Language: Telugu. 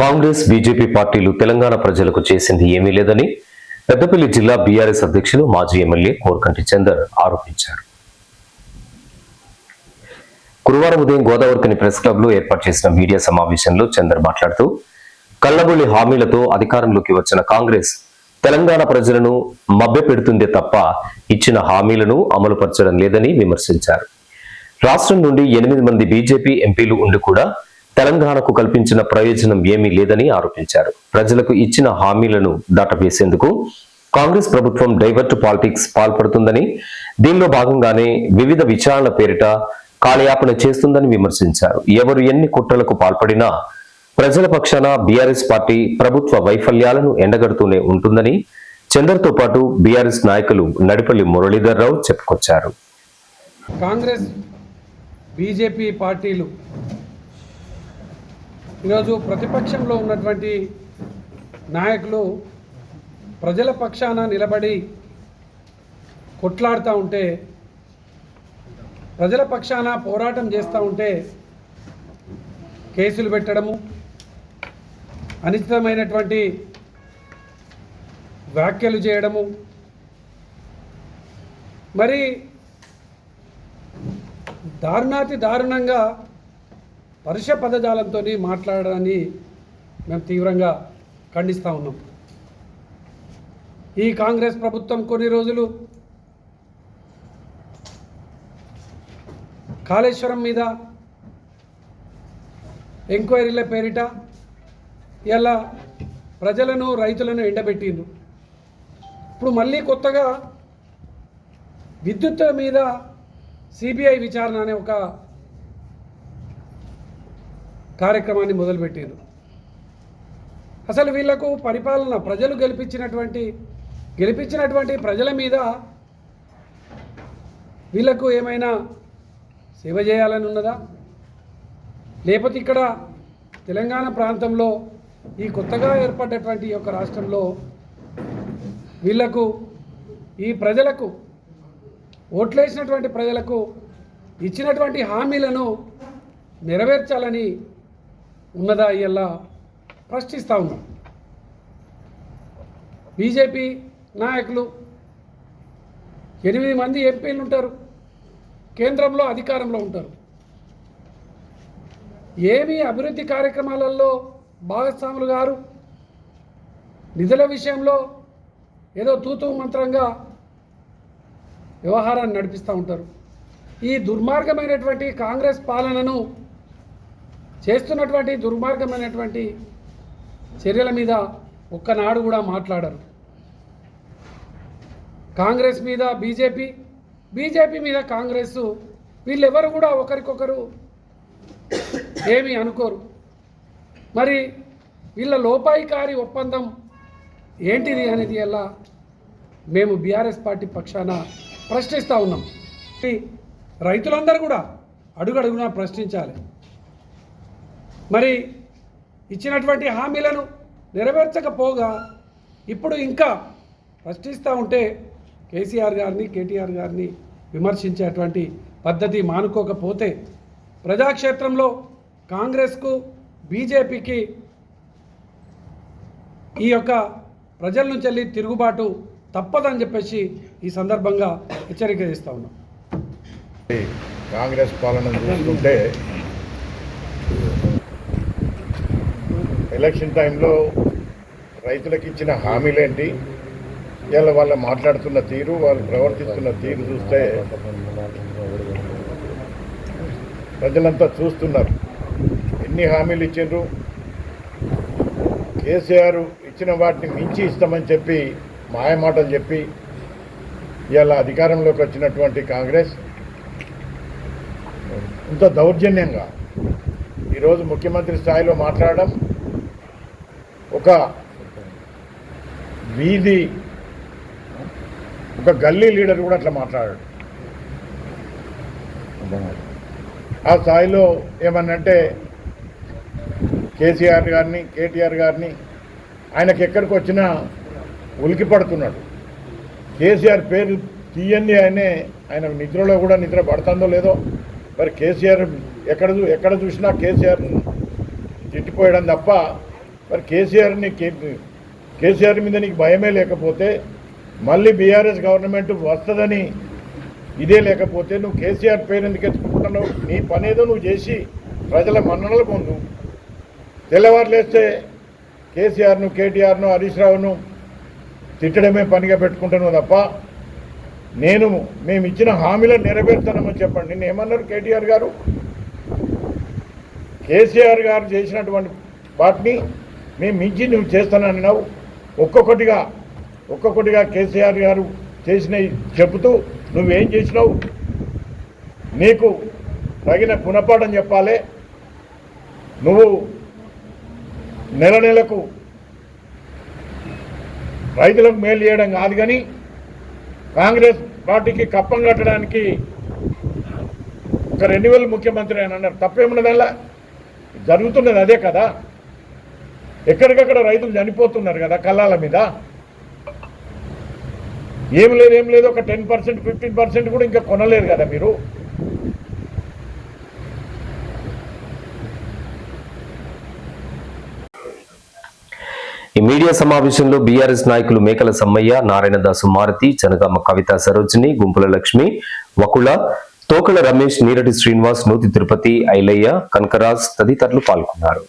కాంగ్రెస్ బీజేపీ పార్టీలు తెలంగాణ ప్రజలకు చేసింది ఏమీ లేదని పెద్దపల్లి జిల్లా బీఆర్ఎస్ అధ్యక్షులు మాజీ ఎమ్మెల్యే కోరకంటి చందర్ ఆరోపించారు. గురువారం ఉదయం గోదావరికని ప్రెస్ క్లబ్ లో ఏర్పాటు చేసిన మీడియా సమావేశంలో చందర్ మాట్లాడుతూ కల్లబొల్లి హామీలతో అధికారంలోకి వచ్చిన కాంగ్రెస్ తెలంగాణ ప్రజలను మభ్యపెడుతుందే తప్ప ఇచ్చిన హామీలను అమలుపరచడం లేదని విమర్శించారు. రాష్ట్రం నుండి 8 మంది బీజేపీ ఎంపీలు ఉండి కూడా తెలంగాణకు కల్పించిన ప్రయోజనం ఏమీ లేదని ఆరోపించారు. ప్రజలకు ఇచ్చిన హామీలను దాటవేసేందుకు కాంగ్రెస్ ప్రభుత్వం డైవర్ట్ పాలిటిక్స్ పాల్పడుతుందని, దీనిలో భాగంగానే వివిధ విచారణల పేరిట కాలయాపన చేస్తుందని విమర్శించారు. ఎవరు ఎన్ని కుట్రలకు పాల్పడినా ప్రజల పక్షాన బీఆర్ఎస్ పార్టీ ప్రభుత్వ వైఫల్యాలను ఎండగడుతూనే ఉంటుందని చందర్తో పాటు బీఆర్ఎస్ నాయకులు నడిపల్లి మురళీధర్ రావు చెప్పుకొచ్చారు. కాంగ్రెస్ బీజేపీ పార్టీలు ఈరోజు ప్రతిపక్షంలో ఉన్నటువంటి నాయకులు ప్రజల పక్షాన నిలబడి కొట్లాడుతూ ఉంటే, ప్రజల పక్షాన పోరాటం చేస్తూ ఉంటే కేసులు పెట్టడము, అనిశ్చితమైనటువంటి వ్యాఖ్యలు చేయడము, మరి దారుణాతి దారుణంగా పరుష పదజాలంతో మాట్లాడడాన్ని మేము తీవ్రంగా ఖండిస్తూ ఉన్నాం. ఈ కాంగ్రెస్ ప్రభుత్వం కొన్ని రోజులు కాళేశ్వరం మీద ఎంక్వైరీల పేరిట ఇలా ప్రజలను రైతులను ఎండబెట్టిండ్రు. ఇప్పుడు మళ్ళీ కొత్తగా విద్యుత్ మీద సిబిఐ విచారణ అనే ఒక కార్యక్రమాన్ని మొదలుపెట్టారు. అసలు వీళ్లకు పరిపాలన ప్రజలు గెలిపించినటువంటి ప్రజల మీద వీళ్లకు ఏమైనా సేవ చేయాలని ఉన్నదా, లేకపోతే ఇక్కడ తెలంగాణ ప్రాంతంలో ఈ కొత్తగా ఏర్పడ్డటువంటి యొక్క రాష్ట్రంలో వీళ్లకు ఈ ప్రజలకు ఓట్లేసినటువంటి ప్రజలకు ఇచ్చినటువంటి హామీలను నెరవేర్చాలని ఉన్నదా ఇలా ప్రశ్నిస్తూ ఉన్నాం. బీజేపీ నాయకులు 8 మంది ఎంపీలు ఉంటారు, కేంద్రంలో అధికారంలో ఉంటారు. ఏమీ అభివృద్ధి కార్యక్రమాలలో భాగస్వాములు గారు, నిధుల విషయంలో ఏదో తూతూ మంత్రంగా వ్యవహారాన్ని నడిపిస్తూ ఉంటారు. ఈ దుర్మార్గమైనటువంటి కాంగ్రెస్ పాలనను చేస్తున్నటువంటి దుర్మార్గమైనటువంటి చర్యల మీద ఒక్కనాడు కూడా మాట్లాడరు. కాంగ్రెస్ మీద బీజేపీ, బీజేపీ మీద కాంగ్రెస్, వీళ్ళెవరు కూడా ఒకరికొకరు ఏమీ అనుకోరు. మరి వీళ్ళ లోపాయికారి ఒప్పందం ఏంటిది అనేది ఎలా మేము బీఆర్ఎస్ పార్టీ పక్షాన ప్రశ్నిస్తూ ఉన్నాం. రైతులందరూ కూడా అడుగడుగునా ప్రశ్నించాలి. మరి ఇచ్చినటువంటి హామీలను నెరవేర్చకపోగా ఇప్పుడు ఇంకా ప్రశ్నిస్తూ ఉంటే కేసీఆర్ గారిని, కేటీఆర్ గారిని విమర్శించేటువంటి పద్ధతి మానుకోకపోతే ప్రజాక్షేత్రంలో కాంగ్రెస్కు, బీజేపీకి ఈ యొక్క ప్రజల నుంచి వెళ్ళి తిరుగుబాటు తప్పదని చెప్పేసి ఈ సందర్భంగా హెచ్చరిక చేస్తూ ఉన్నాం. కాంగ్రెస్ పాలన చూస్తుంటే ఎలక్షన్ టైంలో రైతులకు ఇచ్చిన హామీలేంటి, ఇలా వాళ్ళు మాట్లాడుతున్న తీరు, వాళ్ళు ప్రవర్తిస్తున్న తీరు చూస్తే ప్రజలంతా చూస్తున్నారు. ఎన్ని హామీలు ఇచ్చిండ్రు, కేసీఆర్ ఇచ్చిన వాటిని మించి ఇస్తామని చెప్పి మాయమాటలు చెప్పి ఇలా అధికారంలోకి వచ్చినటువంటి కాంగ్రెస్ ఇంత దౌర్జన్యంగా ఈరోజు ముఖ్యమంత్రి స్థాయిలో మాట్లాడడం, ఒక వీధి ఒక గల్లీ లీడర్ కూడా అట్లా మాట్లాడాడు. ఆ స్థాయిలో ఏమన్నంటే కేసీఆర్ గారిని, కేటీఆర్ గారిని ఆయనకి ఎక్కడికి వచ్చినా ఉలికి పడుతున్నాడు. కేసీఆర్ పేరు తీయండి, ఆయన నిద్రలో కూడా నిద్ర పడుతుందో లేదో మరి కేసీఆర్ ఎక్కడ చూసినా కేసీఆర్ తిట్టిపోయడం తప్ప మరి కేసీఆర్ మీద నీకు భయమే లేకపోతే, మళ్ళీ బీఆర్ఎస్ గవర్నమెంట్ వస్తుందని ఇదే లేకపోతే నువ్వు కేసీఆర్ పేరు ఎందుకు ఎత్తుకుంటున్నావు? నీ పని ఏదో నువ్వు చేసి ప్రజల మన్ననలు పొందు. తెల్లవారులేస్తే కేసీఆర్ను, కేటీఆర్ను, హరీష్ రావును తిట్టడమే పనిగా పెట్టుకుంటున్నావు తప్ప మేము ఇచ్చిన హామీలను నెరవేర్తానమని చెప్పండి. నిన్న ఏమన్నారు కేటీఆర్ గారు? కేసీఆర్ గారు చేసినటువంటి వాటిని మేము మించి నువ్వు చేస్తానన్నావు. ఒక్కొక్కటిగా కేసీఆర్ గారు చేసినవి చెబుతూ నువ్వేం చేసినావు, నీకు తగిన గుణపాఠం చెప్పాలి. నువ్వు నెలకు రైతులకు మేలు చేయడం కాదు, కానీ కాంగ్రెస్ పార్టీకి కప్పం కట్టడానికి ఒక 2000 ముఖ్యమంత్రి అని అన్నారు. తప్పేమున్నదల్లా జరుగుతున్నది అదే కదా. ఎక్కడికక్కడ రైతులు చనిపోతున్నారు కదా కళ్ళాల మీద. ఏం లేదు ఒక 10%, 15% కూడా ఇంకా కొనలేరు కదా మీరు. ఈ మీడియా సమావేశంలో బీఆర్ఎస్ నాయకులు మేకల సమ్మయ్య, నారాయణదాసు మారుతి, చనగామ కవిత సరోజిని, గుంపుల లక్ష్మి, వకుళ, తోకల రమేష్, నీరటి శ్రీనివాస్, నూతి తిరుపతి, ఐలయ్య, కనకరాజ్ తదితరులు పాల్గొన్నారు.